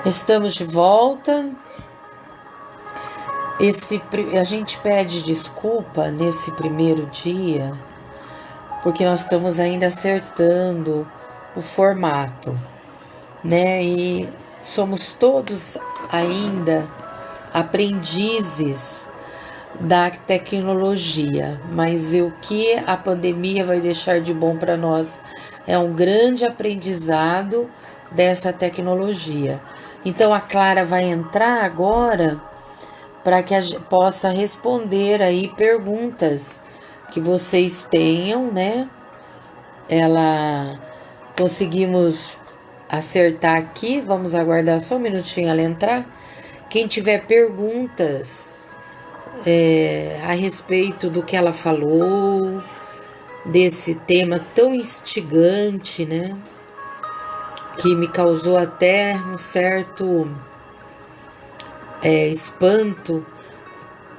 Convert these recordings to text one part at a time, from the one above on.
Estamos de volta. A gente pede desculpa nesse primeiro dia, porque nós estamos ainda acertando o formato, né? E somos todos ainda aprendizes da tecnologia, mas o que a pandemia vai deixar de bom para nós é um grande aprendizado dessa tecnologia. Então a Clara vai entrar agora para que possa responder aí perguntas que vocês tenham, né? Ela conseguimos acertar aqui, vamos aguardar só um minutinho ela entrar. Quem tiver perguntas a respeito do que ela falou, desse tema tão instigante, né? Que me causou até um certo espanto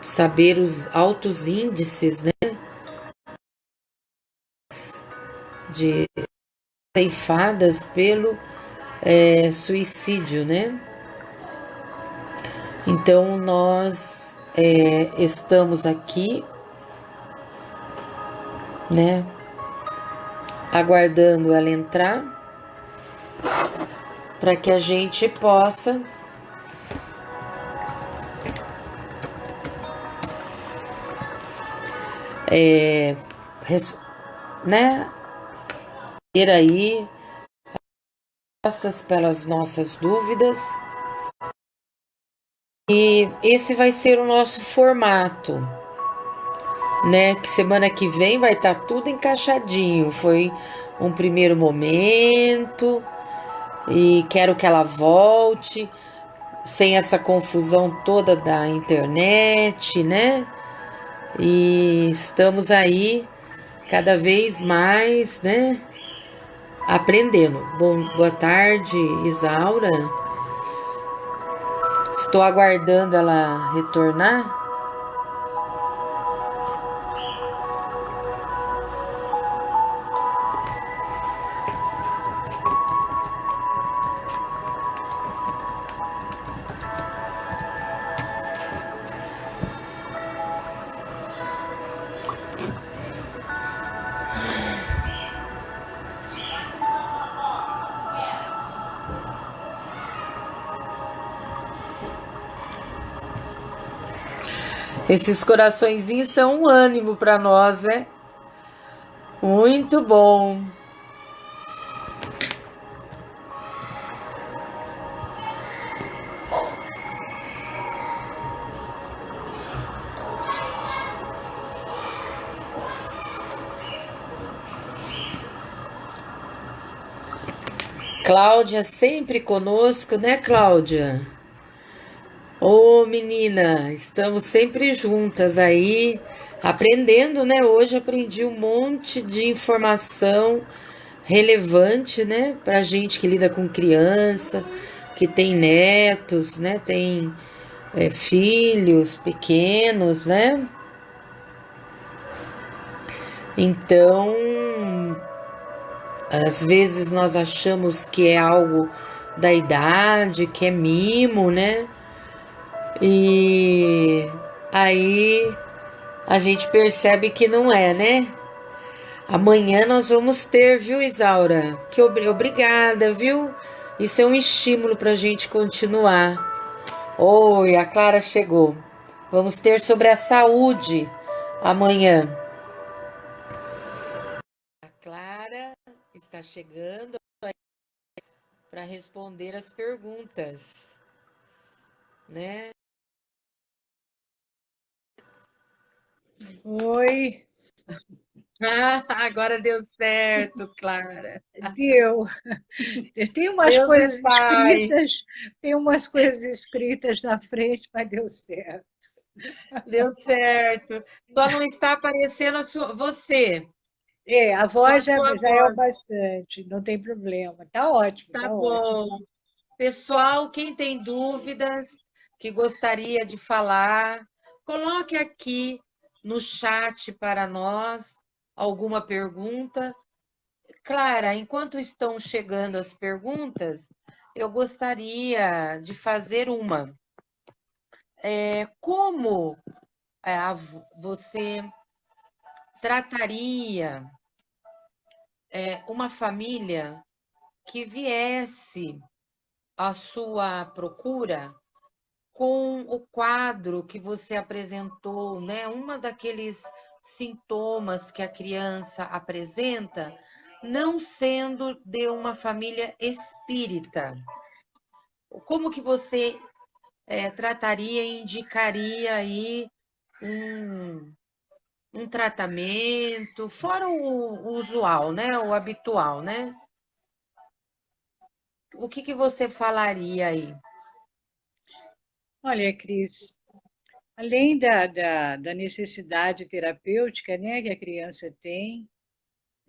saber os altos índices, né, de ceifadas pelo suicídio, né? Então nós estamos aqui, né, aguardando ela entrar para que a gente possa né, ter aí respostas pelas nossas dúvidas. E esse vai ser o nosso formato, né? Que semana que vem vai estar tudo encaixadinho. Foi um primeiro momento e quero que ela volte sem essa confusão toda da internet, né? E estamos aí cada vez mais, né? Aprendendo. Boa tarde, Isaura. Estou aguardando ela retornar. Esses coraçõezinhos são um ânimo para nós, né? Muito bom. Cláudia sempre conosco, né, Cláudia? Ô, menina, estamos sempre juntas aí, aprendendo, né? Hoje aprendi um monte de informação relevante, né? Pra gente que lida com criança, que tem netos, né? Tem filhos pequenos, né? Então, às vezes nós achamos que é algo da idade, que é mimo, né? E aí a gente percebe que não é, né? Amanhã nós vamos ter, viu, Isaura? Que obrigada, viu? Isso é um estímulo para a gente continuar. Oi, a Clara chegou. Vamos ter sobre a saúde amanhã. A Clara está chegando para responder as perguntas, né? Oi. Agora deu certo, Clara. Deu. Tem umas Deus é coisas pai. escritas, tem umas coisas escritas na frente, mas deu certo. Deu certo. Só não está aparecendo você. A Só a voz já, sua já é o voz. bastante, não tem problema. Tá ótimo, Tá tá ótimo. bom. Pessoal, quem tem dúvidas, que gostaria de falar, coloque aqui no chat para nós alguma pergunta. Clara, enquanto estão chegando as perguntas, eu gostaria de fazer uma. Como você trataria uma família que viesse à sua procura com o quadro que você apresentou, né? Uma daqueles sintomas que a criança apresenta, não sendo de uma família espírita. Como que você trataria e indicaria aí um, um tratamento, fora o usual, né? O habitual, né? O que que você falaria aí? Olha, Cris, além da necessidade terapêutica, né, que a criança tem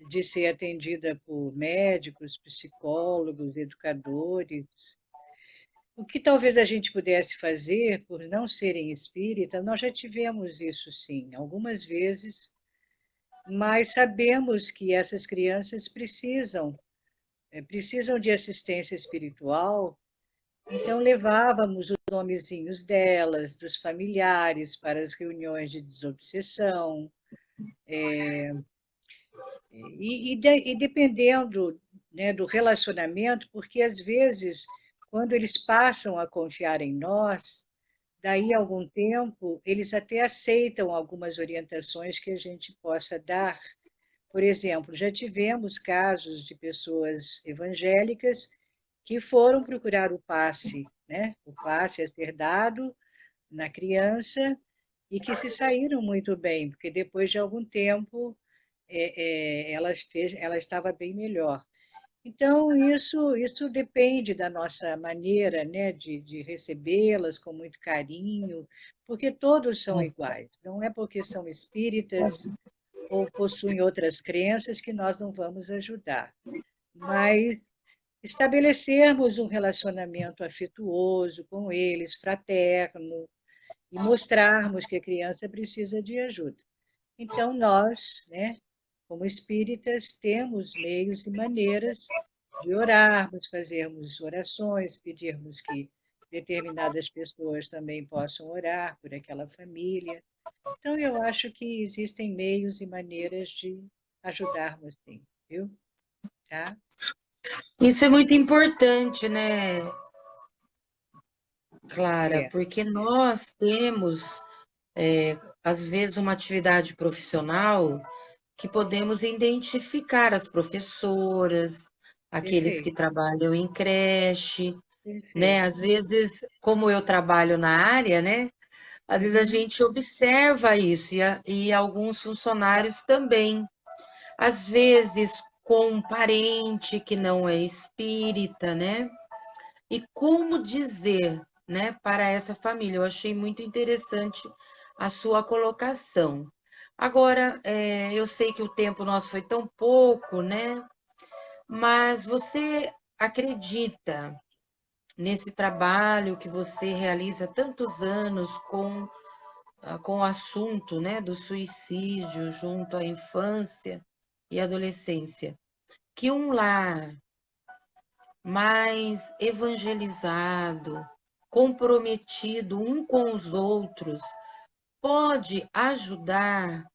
de ser atendida por médicos, psicólogos, educadores, o que talvez a gente pudesse fazer, por não serem espírita, nós já tivemos isso sim, algumas vezes, mas sabemos que essas crianças precisam de assistência espiritual, então levávamos os nomezinhos delas, dos familiares, para as reuniões de desobsessão, e dependendo, né, do relacionamento, porque às vezes, quando eles passam a confiar em nós, daí a algum tempo, eles até aceitam algumas orientações que a gente possa dar. Por exemplo, já tivemos casos de pessoas evangélicas que foram procurar o passe, né? O passe a ser dado na criança e que se saíram muito bem, porque depois de algum tempo ela estava bem melhor. Então, isso depende da nossa maneira, né, de recebê-las com muito carinho, porque todos são iguais. Não é porque são espíritas ou possuem outras crenças que nós não vamos ajudar. Mas estabelecermos um relacionamento afetuoso com eles, fraterno, e mostrarmos que a criança precisa de ajuda. Então, nós, né, como espíritas, temos meios e maneiras de orarmos, fazermos orações, pedirmos que determinadas pessoas também possam orar por aquela família. Então, eu acho que existem meios e maneiras de ajudarmos, sim, viu? Tá? Isso é muito importante, né, Clara? É, Porque nós temos, às vezes, uma atividade profissional que podemos identificar as professoras, aqueles que perfeito, trabalham em creche, né? perfeito. Às vezes, como eu trabalho na área, né? Às vezes a Uhum, gente observa isso e alguns funcionários também. Às vezes com um parente que não é espírita, né? E como dizer, né, para essa família? Eu achei muito interessante a sua colocação. Agora, eu sei que o tempo nosso foi tão pouco, né? Mas você acredita nesse trabalho que você realiza há tantos anos com o assunto, né, do suicídio junto à infância e adolescência, que um lar mais evangelizado, comprometido um com os outros, pode ajudar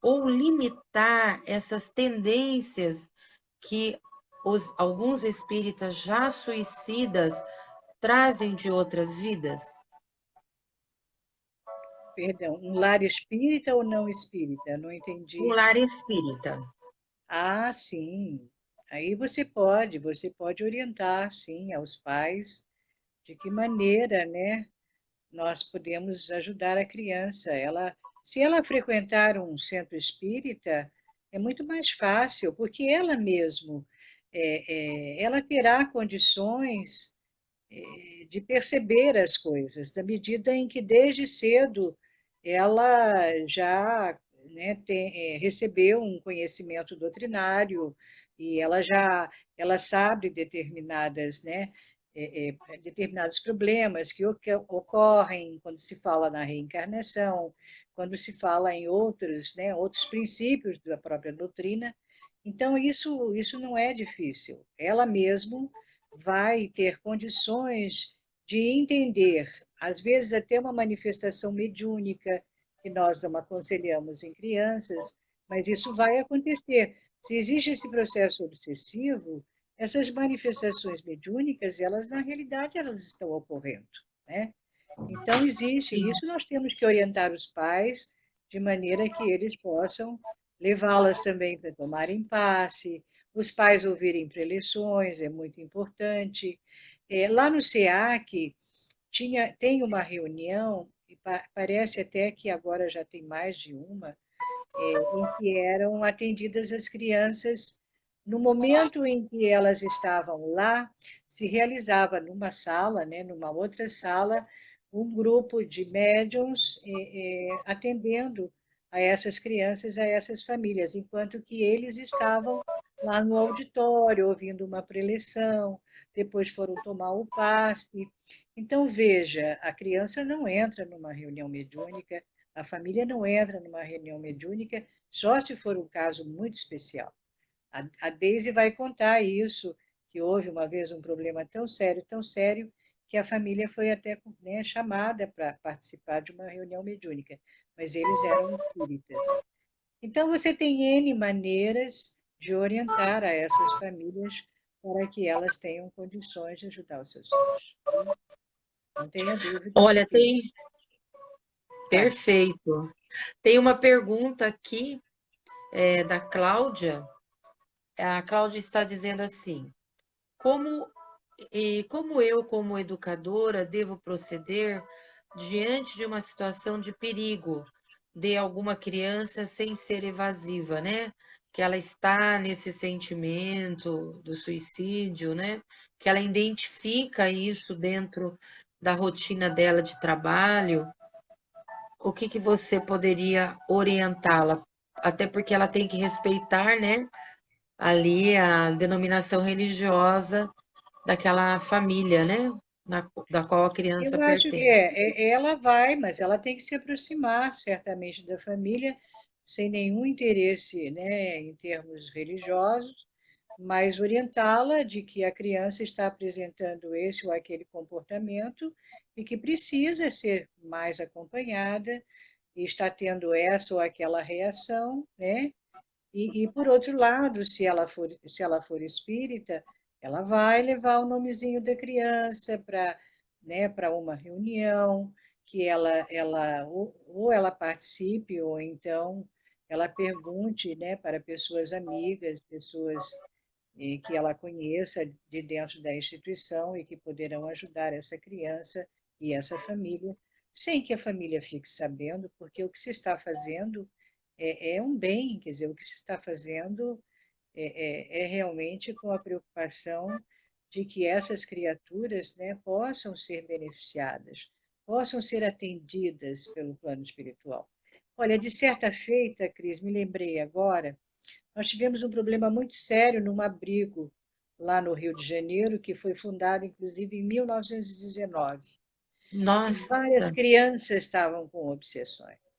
ou limitar essas tendências que alguns espíritas já suicidas trazem de outras vidas? perdão, um lar espírita ou não espírita? Não Um entendi. lar espírita. Ah, sim. Aí você pode orientar, sim, aos pais de que maneira, né, nós podemos ajudar a criança. Se ela frequentar um centro espírita, é muito mais fácil, porque ela mesmo, ela terá condições, de perceber as coisas, da medida em que desde cedo ela já, né, recebeu um conhecimento doutrinário e ela sabe determinadas, né, determinados problemas que ocorrem quando se fala na reencarnação, quando se fala em outros, né, outros princípios da própria doutrina. Então, isso não é difícil. Ela mesmo vai ter condições de entender, às vezes até uma manifestação mediúnica, que nós não aconselhamos em crianças, mas isso vai acontecer. Se existe esse processo obsessivo, essas manifestações mediúnicas, elas na realidade elas estão ocorrendo, né? Então existe Sim. isso, nós temos que orientar os pais de maneira que eles possam levá-las também para tomarem passe, os pais ouvirem preleções, é muito importante. Lá no SEAC tem uma reunião, e parece até que agora já tem mais de uma, em que eram atendidas as crianças. No momento em que elas estavam lá, se realizava numa sala, né, numa outra sala, um grupo de médiums atendendo a essas crianças, a essas famílias, enquanto que eles estavam lá no auditório, ouvindo uma preleção, depois foram tomar o passe. Então, veja, a criança não entra numa reunião mediúnica, a família não entra numa reunião mediúnica, só se for um caso muito especial. A Daisy vai contar isso, que houve uma vez um problema tão sério, que a família foi até, né, chamada para participar de uma reunião mediúnica, mas eles eram espíritas. Então, você tem N maneiras de orientar a essas famílias para que elas tenham condições de ajudar os seus filhos. Não tenha dúvida de Olha, que. tem Vai. perfeito. Tem uma pergunta aqui da Cláudia. A Cláudia está dizendo assim: como como eu, como educadora, devo proceder diante de uma situação de perigo de alguma criança sem ser evasiva, né? Que ela está nesse sentimento do suicídio, né? Que ela identifica isso dentro da rotina dela de trabalho. O que que você poderia orientá-la? Até porque ela tem que respeitar, né? Ali a denominação religiosa daquela família, né? Da qual a criança Eu acho que pertence. ela vai, mas ela tem que se aproximar certamente da família, sem nenhum interesse, né, em termos religiosos, mas orientá-la de que a criança está apresentando esse ou aquele comportamento e que precisa ser mais acompanhada e está tendo essa ou aquela reação, né? Por outro lado, se ela for espírita, ela vai levar o nomezinho da criança para, né, para uma reunião, que ou ela participe, ou então ela pergunte, né, para pessoas amigas, pessoas que ela conheça de dentro da instituição e que poderão ajudar essa criança e essa família, sem que a família fique sabendo, porque o que se está fazendo é um bem, quer dizer, o que se está fazendo é realmente com a preocupação de que essas criaturas, né, possam ser beneficiadas, possam ser atendidas pelo plano espiritual. Olha, de certa feita, Cris, me lembrei agora, nós tivemos um problema muito sério num abrigo lá no Rio de Janeiro, que foi fundado, inclusive, em 1919. E várias Nossa, crianças estavam com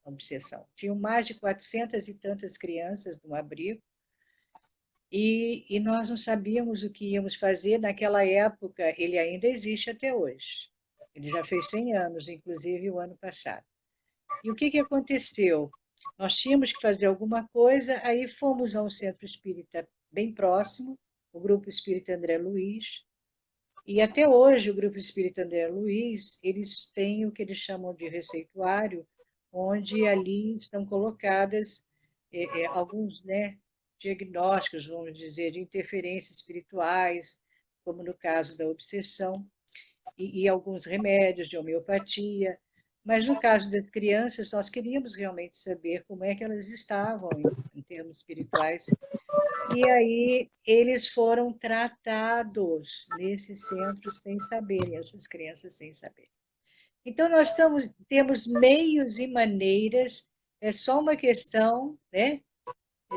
obsessão. Tinham mais de 400 e tantas crianças no abrigo, e nós não sabíamos o que íamos fazer. Naquela época, ele ainda existe até hoje. Ele já fez 100 anos, inclusive o ano passado. E o que que aconteceu? Nós tínhamos que fazer alguma coisa, aí fomos a um centro espírita bem próximo, o Grupo Espírita André Luiz, e até hoje o Grupo Espírita André Luiz, eles têm o que eles chamam de receituário, onde ali estão colocadas alguns, né, diagnósticos, vamos dizer, de interferências espirituais, como no caso da obsessão, e alguns remédios de homeopatia. Mas no caso das crianças, nós queríamos realmente saber como é que elas estavam em termos espirituais. E aí eles foram tratados nesse centro sem saberem, essas crianças sem saberem. Então nós temos meios e maneiras, é só uma questão, né,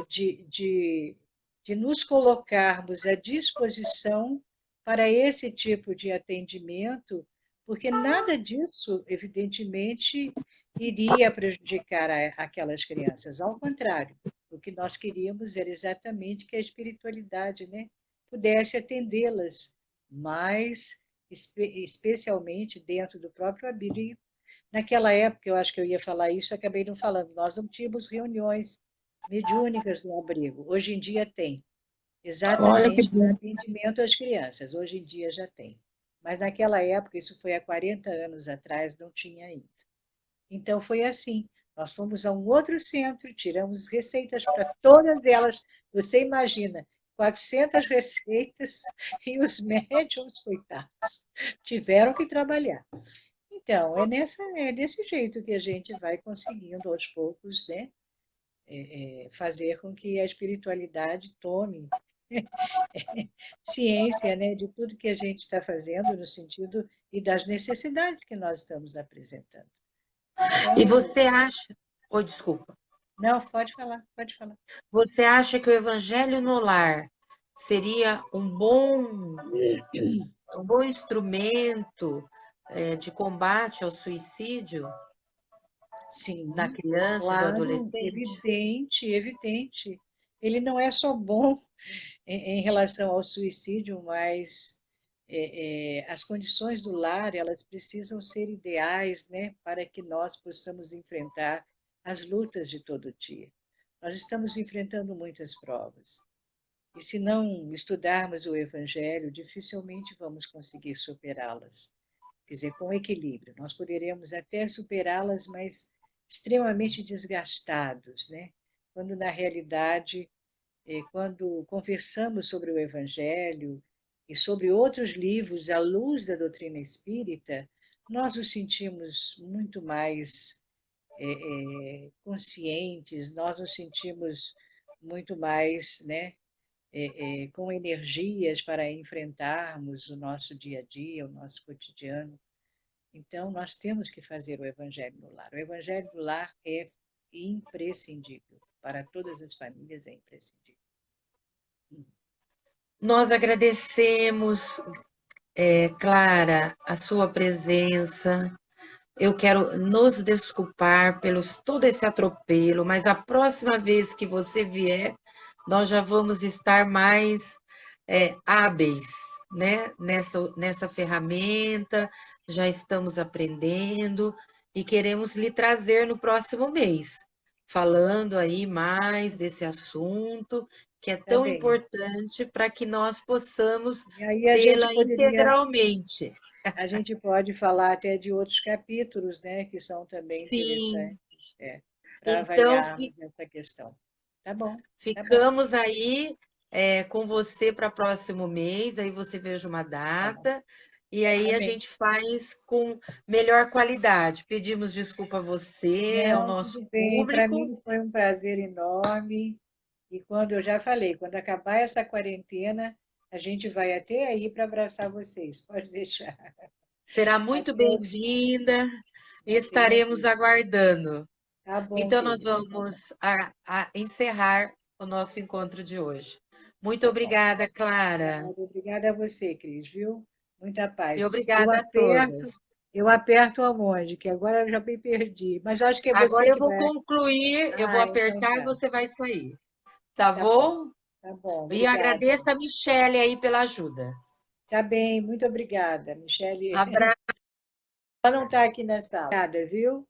de, de, de nos colocarmos à disposição para esse tipo de atendimento, porque nada disso, evidentemente, iria prejudicar aquelas crianças, ao contrário. O que nós queríamos era exatamente que a espiritualidade, né, pudesse atendê-las, mas especialmente dentro do próprio abrigo. Naquela época, eu acho que eu ia falar isso, acabei não falando, nós não tínhamos reuniões mediúnicas no abrigo. Hoje em dia tem, Olha que exatamente para bom. atendimento às crianças. Hoje em dia já tem. Mas naquela época, isso foi há 40 anos atrás, não tinha ainda. Então foi assim. Nós fomos a um outro centro, tiramos receitas para todas elas. Você imagina, 400 receitas e os médiums, coitados, tiveram que trabalhar. Então, é desse jeito que a gente vai conseguindo, aos poucos, né, fazer com que a espiritualidade tome ciência, né, de tudo que a gente está fazendo no sentido e das necessidades que nós estamos apresentando. E Então, você acha, oh, desculpa, não, pode falar, pode falar. você acha que o Evangelho no Lar seria um bom instrumento de combate ao suicídio da Sim, criança e do claro, adolescente? evidente, evidente. Ele não é só bom em relação ao suicídio, mas as condições do lar, elas precisam ser ideais, né, para que nós possamos enfrentar as lutas de todo dia. Nós estamos enfrentando muitas provas. E se não estudarmos o Evangelho, dificilmente vamos conseguir superá-las. Quer dizer, com equilíbrio. Nós poderemos até superá-las, mas extremamente desgastados, né? Quando, na realidade, quando conversamos sobre o Evangelho e sobre outros livros à luz da doutrina espírita, nós nos sentimos muito mais conscientes, nós nos sentimos muito mais, né, com energias para enfrentarmos o nosso dia a dia, o nosso cotidiano. Então, nós temos que fazer o Evangelho no lar. O Evangelho no lar é imprescindível. Para todas as famílias é imprescindível. Nós agradecemos, Clara, a sua presença. Eu quero nos desculpar pelos todo esse atropelo, mas a próxima vez que você vier, nós já vamos estar mais hábeis, né? Nessa ferramenta, já estamos aprendendo e queremos lhe trazer no próximo mês, falando aí mais desse assunto que é Tá tão bem. importante para que nós possamos E aí tê-la integralmente. a gente pode falar até de outros capítulos, né, que são também Sim, interessantes, para então avaliarmos essa questão. Tá bom, tá bom, ficamos aí com você para próximo mês, aí você veja uma tá bom, data, e aí tá a bem. gente faz com melhor qualidade. Pedimos desculpa a você, ao Não, nosso tudo bem. Para público. mim foi um prazer enorme. E quando eu já falei, quando acabar essa quarentena, a gente vai até aí para abraçar vocês. Pode deixar. Será muito Até o bem-vinda e até o estaremos dia. aguardando. Tá bom, Então, nós querida. Tá vamos bom. encerrar o nosso encontro de hoje. Muito Tá bom. obrigada, Clara. Obrigada a você, Cris, viu? Muita E paz. obrigada a todas. Eu aperto aonde? Que agora eu já me perdi. Mas acho que é Agora você eu que vou vai. concluir, eu vou Ah, então apertar e tá. você vai sair. Tá Tá bom. bom? Tá bom. E Obrigada. agradeço a Michele aí pela ajuda. Tá bem, muito obrigada, Michele. Abraço. Ela não está aqui na sala. Obrigada, viu?